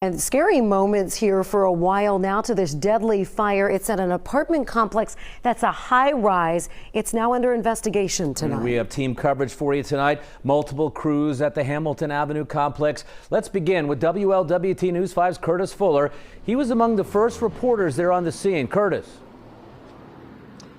And scary moments here for a while now to this deadly fire. It's at an apartment complex that's a high rise. It's now under investigation tonight. We have team coverage for you tonight. Multiple crews at the Hamilton Avenue complex. Let's begin with WLWT News 5's Curtis Fuller. He was among the first reporters there on the scene. Curtis.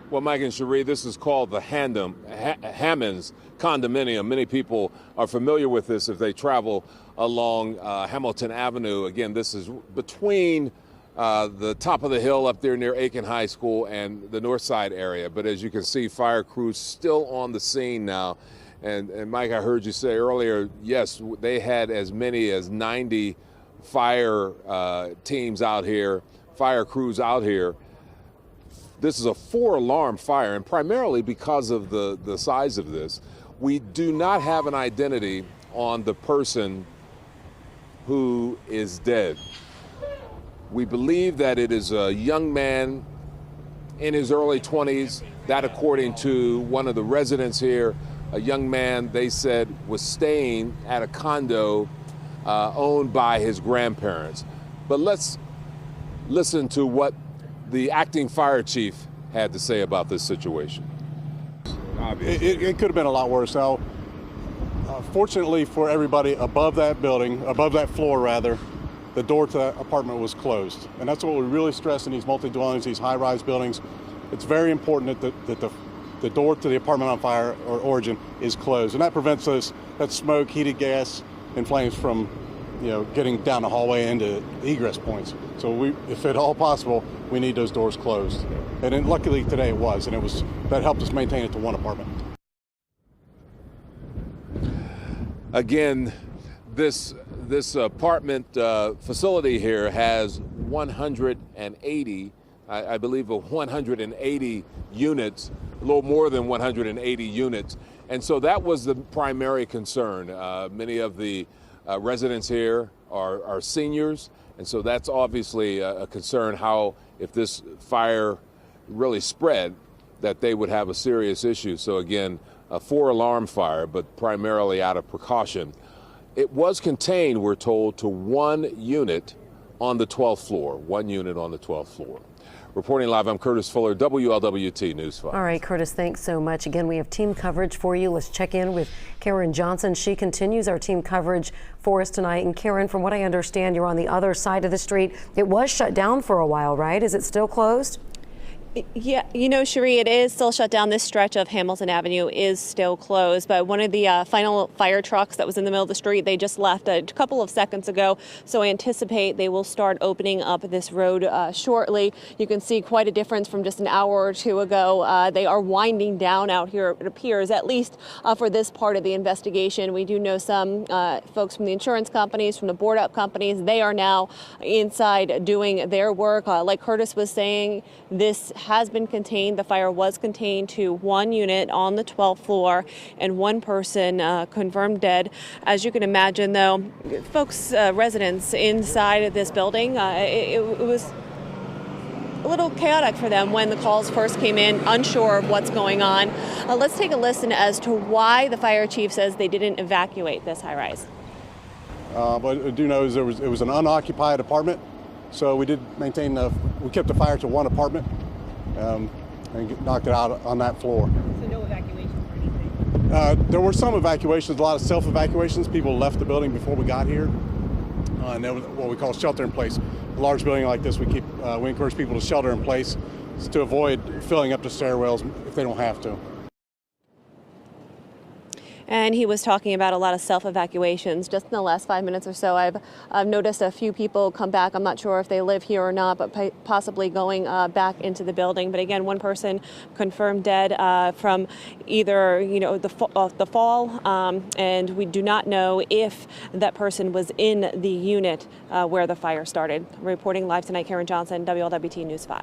Well, Mike and Cherie, this is called the Hammons condominium. Many people are familiar with this if they travel along Hamilton Avenue. Again, this is between the top of the hill up there near Aiken High School and the North Side area. But as you can see, fire crews still on the scene now. And Mike, I heard you say earlier, yes, they had as many as 90 fire teams out here, fire crews out here. This is a 4-alarm fire, and primarily because of the size of this. We do not have an identity on the person who is dead. We believe that it is a young man in his early 20s, that according to one of the residents here, a young man they said was staying at a condo owned by his grandparents. But let's listen to what the acting fire chief had to say about this situation. It could have been a lot worse. Now, fortunately for everybody above that building, above that floor rather, the door to that apartment was closed. And that's what we really stress in these multi-dwellings, these high-rise buildings. It's very important that the door to the apartment on fire or origin is closed. And that prevents that smoke, heated gas, and flames from getting down the hallway into egress points. So if at all possible, we need those doors closed. And then luckily today it was, and that helped us maintain it to one apartment. Again, this apartment facility here has 180, I believe 180 units, a little more than 180 units. And so that was the primary concern. Many of the residents here are seniors, and so that's obviously a concern, how if this fire really spread, that they would have a serious issue. So again, a 4-alarm fire, but primarily out of precaution. It was contained, we're told, to one unit on the 12th floor, one unit on the 12th floor. Reporting live, I'm Curtis Fuller, WLWT News 5. All right, Curtis, thanks so much. Again, we have team coverage for you. Let's check in with Karen Johnson. She continues our team coverage for us tonight. And Karen, from what I understand, you're on the other side of the street. It was shut down for a while, right? Is it still closed? Yeah, Cherie, it is still shut down. This stretch of Hamilton Avenue is still closed, but one of the final fire trucks that was in the middle of the street, they just left a couple of seconds ago, so I anticipate they will start opening up this road shortly. You can see quite a difference from just an hour or two ago. They are winding down out here, it appears, at least for this part of the investigation. We do know some folks from the insurance companies, from the board-up companies, they are now inside doing their work. Like Curtis was saying, this has been contained. The fire was contained to one unit on the 12th floor and one person confirmed dead. As you can imagine, though, folks, residents inside of this building, it was a little chaotic for them when the calls first came in, unsure of what's going on. Let's take a listen as to why the fire chief says they didn't evacuate this high rise. But I do know it was an unoccupied apartment, so we did maintain we kept the fire to one apartment. And knocked it out on that floor. So no evacuations or anything? There were some evacuations, a lot of self-evacuations. People left the building before we got here. And that was what we call shelter in place. A large building like this, we encourage people to shelter in place to avoid filling up the stairwells if they don't have to. And he was talking about a lot of self-evacuations. Just in the last 5 minutes or so, I've noticed a few people come back. I'm not sure if they live here or not, but possibly going back into the building. But again, one person confirmed dead from either the fall, and we do not know if that person was in the unit where the fire started. Reporting live tonight, Karen Johnson, WLWT News 5.